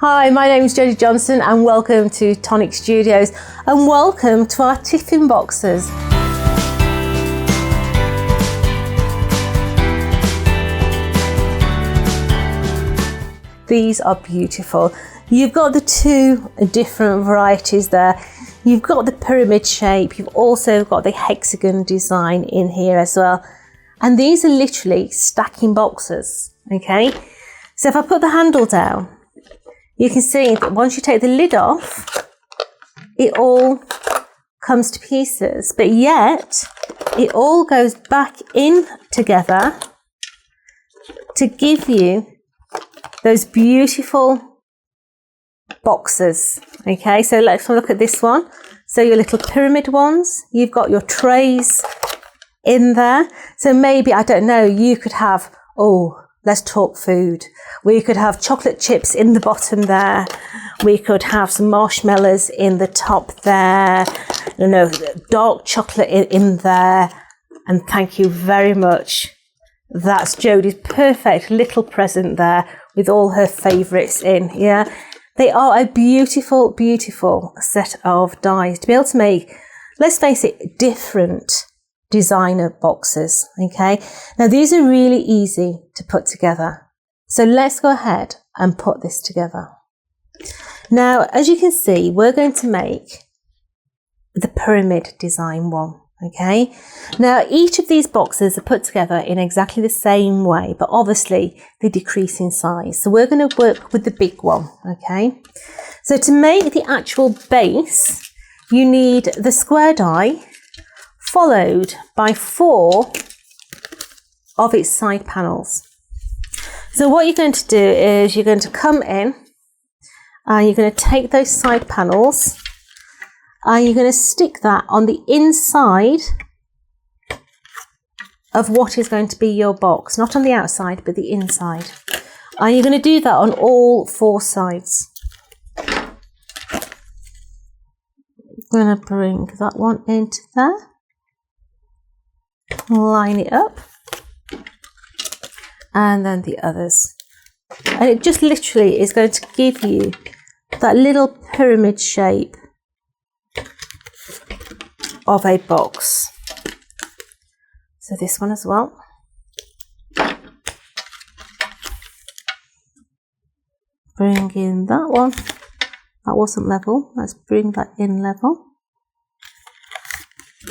Hi, my name is Jodie Johnson and welcome to Tonic Studios and welcome to our tiffin boxes. These are beautiful. You've got the two different varieties there. You've got the pyramid shape, you've also got the hexagon design in here as well. And these are literally stacking boxes, okay? So if I put the handle down, you can see that once you take the lid off, it all comes to pieces, but yet it all goes back in together to give you those beautiful boxes. Okay, so let's look at this one. So your little pyramid ones, you've got your trays in there. So maybe, I don't know, you could have, let's talk food. We could have chocolate chips in the bottom there. We could have some marshmallows in the top there. You know, dark chocolate in there. And thank you very much. That's Jodie's perfect little present there with all her favourites in. Yeah, they are a beautiful, beautiful set of dies to be able to make, let's face it, different designer boxes. Okay, now these are really easy to put together, so let's go ahead and put this together. Now, as you can see, we're going to make the pyramid design one. Okay, now each of these boxes are put together in exactly the same way, but obviously they decrease in size, so we're going to work with the big one. Okay, so to make the actual base, you need the square die followed by 4 of its side panels. So what you're going to do is you're going to come in and you're going to take those side panels and you're going to stick that on the inside of what is going to be your box, not on the outside but the inside, and you're going to do that on all 4 sides. I'm going to bring that one into there, line it up, and then the others, and it just literally is going to give you that little pyramid shape of a box. So this one as well. Bring in that one. That wasn't level. Let's bring that in level.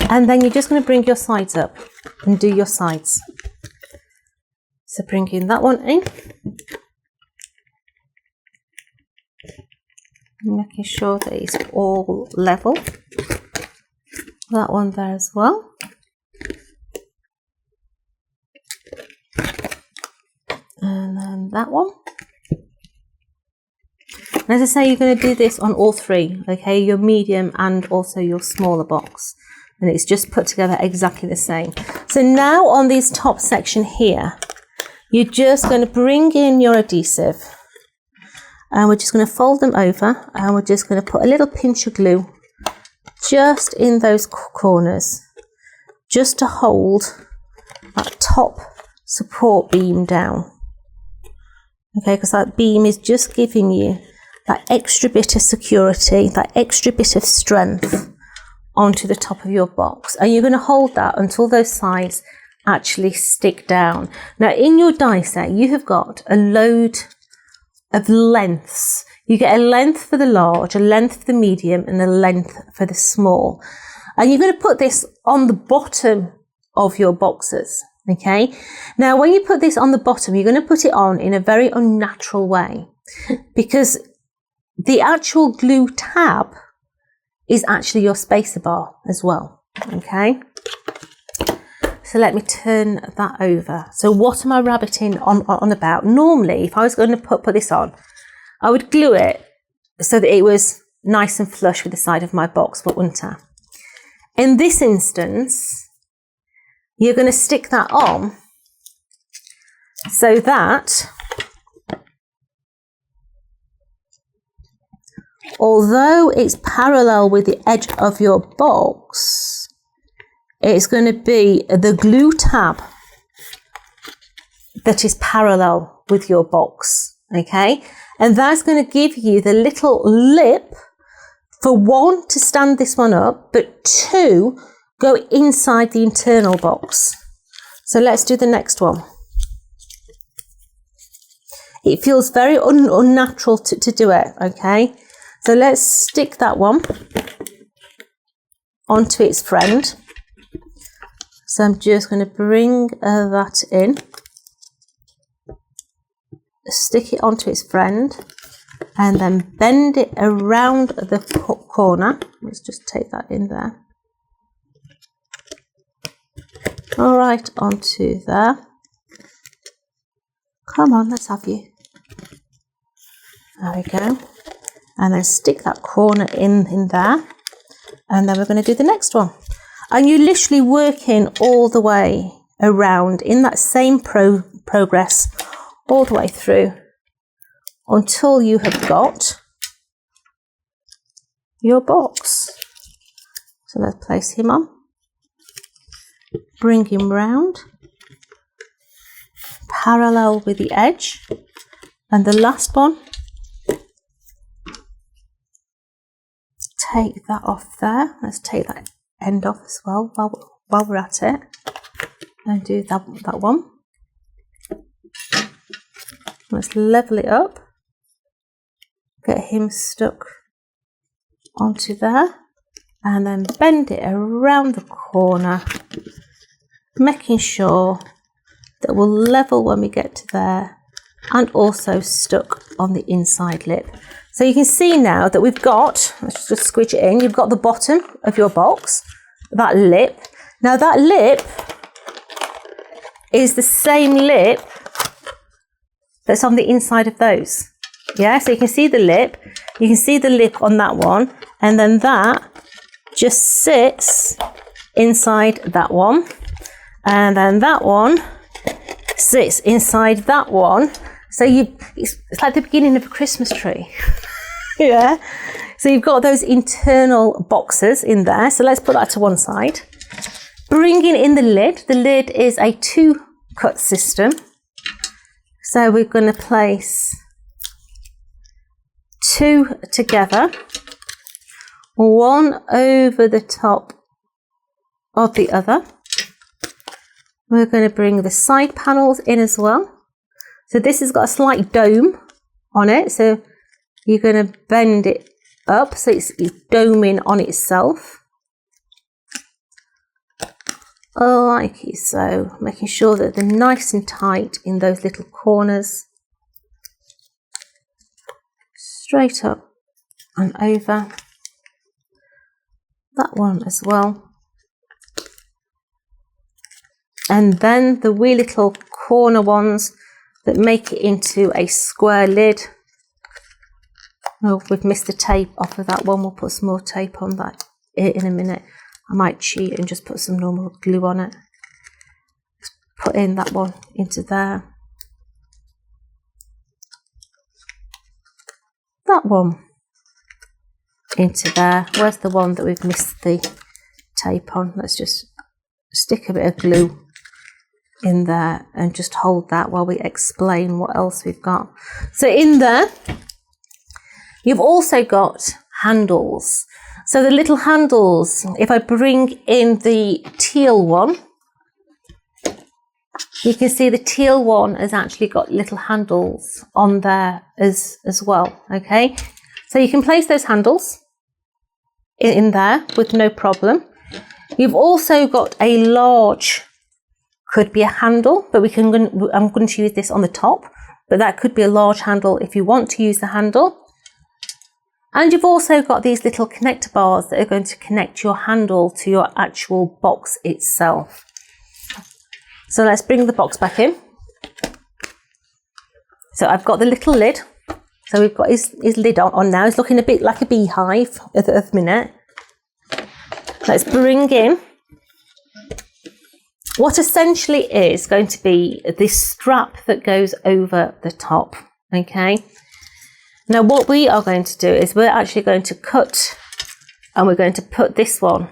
And then you're just going to bring your sides up and do your sides. So bring in that one in. Making sure that it's all level. That one there as well. And then that one. And as I say, you're going to do this on all 3, okay? Your medium and also your smaller box. And it's just put together exactly the same. So now on this top section here, you're just going to bring in your adhesive. And we're just going to fold them over. And we're just going to put a little pinch of glue just in those corners, just to hold that top support beam down. Okay, because that beam is just giving you that extra bit of security, that extra bit of strength onto the top of your box. And you're going to hold that until those sides actually stick down. Now in your die set, you have got a load of lengths. You get a length for the large, a length for the medium, and a length for the small. And you're going to put this on the bottom of your boxes, okay? Now, when you put this on the bottom, you're going to put it on in a very unnatural way because the actual glue tab is actually your spacer bar as well, okay? So let me turn that over. So what am I rabbiting on about? Normally, if I was going to put this on, I would glue it so that it was nice and flush with the side of my box, but wouldn't I? In this instance, you're going to stick that on so that although it's parallel with the edge of your box, it's going to be the glue tab that is parallel with your box. Okay, And that's going to give you the little lip for one, to stand this one up, but two, go inside the internal box. So let's do the next one. It feels very unnatural to do it, okay? So let's stick that one onto its friend. So I'm just going to bring that in, stick it onto its friend, and then bend it around the corner. Let's just take that in there. All right, onto there. Come on, let's have you. There we go. And then stick that corner in there. And then we're going to do the next one. And you're literally working all the way around in that same progress, all the way through, until you have got your box. So let's place him on. Bring him round, parallel with the edge. And the last one, take that off there. Let's take that end off as well while we're at it. And do that one. Let's level it up. Get him stuck onto there. And then bend it around the corner, making sure that we'll level when we get to there, and also stuck on the inside lip. So you can see now that we've got, let's just squidge it in, you've got the bottom of your box, that lip. Now that lip is the same lip that's on the inside of those. Yeah, so you can see the lip, you can see the lip on that one, and then that just sits inside that one, and then that one sits inside that one. So it's like the beginning of a Christmas tree. Yeah, so you've got those internal boxes in there. So let's put that to one side. Bringing in the lid is a 2-cut system. So we're going to place 2 together, one over the top of the other. We're going to bring the side panels in as well. So this has got a slight dome on it, so you're going to bend it up so it's doming on itself, like so, making sure that they're nice and tight in those little corners, straight up and over. That one as well. And then the wee little corner ones that make it into a square lid. Oh, we've missed the tape off of that one. We'll put some more tape on that in a minute. I might cheat and just put some normal glue on it. Just put in that one into there. That one into there. Where's the one that we've missed the tape on? Let's just stick a bit of glue in there and just hold that while we explain what else we've got. So in there, you've also got handles. So the little handles, if I bring in the teal one, you can see the teal one has actually got little handles on there as well, okay? So you can place those handles in there with no problem. You've also got a large, could be a handle, but I'm going to use this on the top, but that could be a large handle if you want to use the handle. And you've also got these little connector bars that are going to connect your handle to your actual box itself. So let's bring the box back in. So I've got the little lid. So we've got his lid on now. It's looking a bit like a beehive at the minute. Let's bring in what essentially is going to be this strap that goes over the top, okay? Now what we are going to do is we're actually going to cut, and we're going to put this one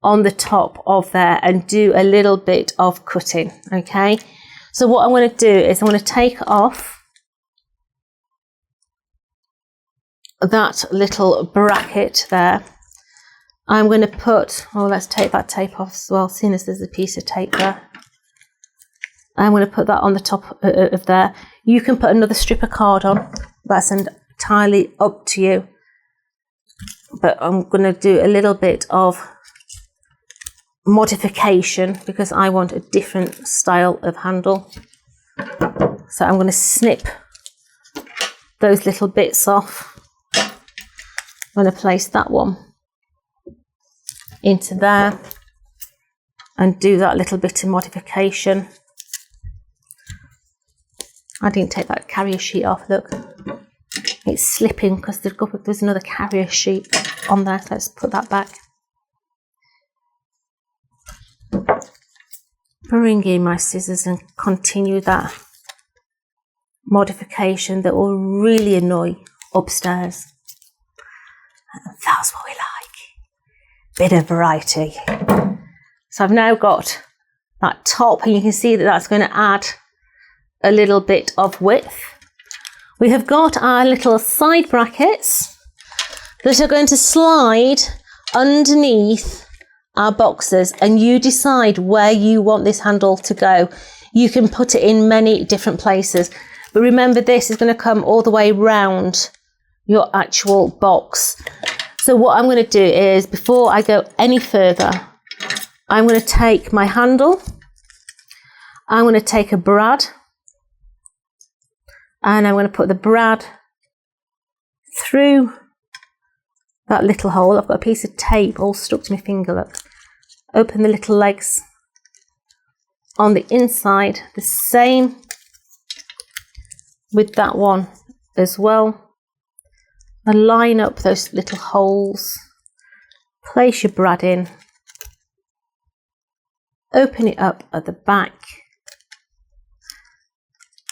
on the top of there and do a little bit of cutting, okay? So what I'm going to do is I'm going to take off that little bracket there, I'm going to put, oh, let's take that tape off as well, seeing as there's a piece of tape there. I'm going to put that on the top of there. You can put another strip of card on. That's entirely up to you. But I'm going to do a little bit of modification because I want a different style of handle. So I'm going to snip those little bits off. I'm going to place that one into there and do that little bit of modification. I didn't take that carrier sheet off, look. It's slipping because there's another carrier sheet on there. So let's put that back. Bring in my scissors and continue that modification that will really annoy upstairs. And that's what we like. Bit of variety. So I've now got that top, and you can see that that's going to add a little bit of width. We have got our little side brackets that are going to slide underneath our boxes, and you decide where you want this handle to go. You can put it in many different places, but remember this is going to come all the way round your actual box. So what I'm going to do is, before I go any further, I'm going to take my handle, I'm going to take a brad, and I'm going to put the brad through that little hole. I've got a piece of tape all stuck to my finger, look. Open the little legs on the inside, the same with that one as well. And line up those little holes, place your brad in, open it up at the back.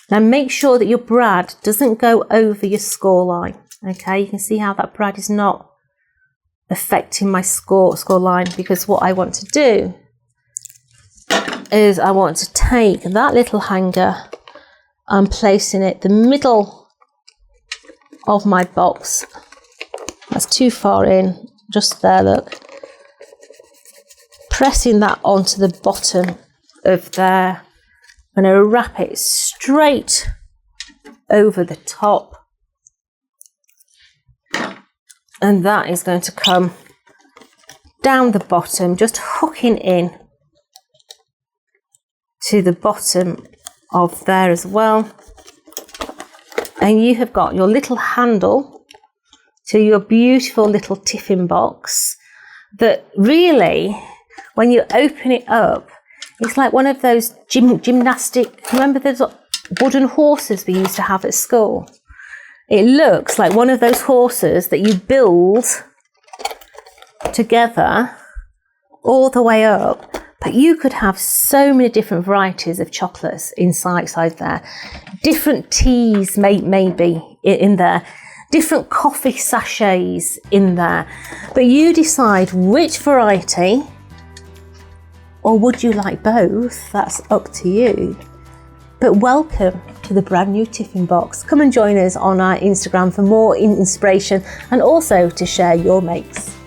Now make sure that your brad doesn't go over your score line. Okay, you can see how that brad is not affecting my score line, because what I want to do is I want to take that little hanger and placing it the middle of my box. That's too far in, just there, look. Pressing that onto the bottom of there. I'm going to wrap it straight over the top, and that is going to come down the bottom, just hooking in to the bottom of there as well. And you have got your little handle to your beautiful little tiffin box that really, when you open it up, it's like one of those gymnastic, remember those wooden horses we used to have at school? It looks like one of those horses that you build together all the way up. But you could have so many different varieties of chocolates inside there. Different teas maybe in there. Different coffee sachets in there. But you decide which variety, or would you like both? That's up to you. But welcome to the brand new tiffin box. Come and join us on our Instagram for more inspiration and also to share your makes.